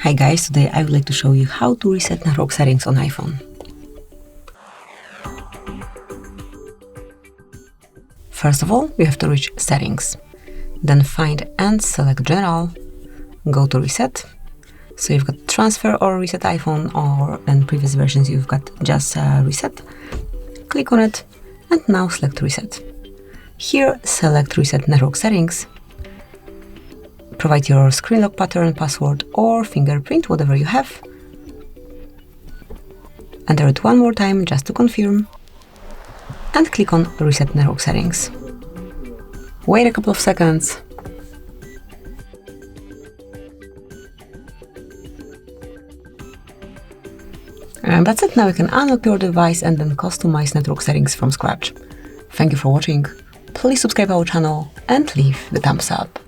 Hi guys, today I would like to show you how to reset network settings on iPhone. First of all, you have to reach Settings, then find and select General, go to Reset. So you've got Transfer or Reset iPhone, or in previous versions you've got just Reset. Click on it and now select Reset. Here select Reset Network Settings. Provide your screen lock pattern, password or fingerprint, whatever you have. Enter it one more time just to confirm. And click on Reset Network Settings. Wait a couple of seconds. And that's it. Now you can unlock your device and then customize network settings from scratch. Thank you for watching. Please subscribe our channel and leave the thumbs up.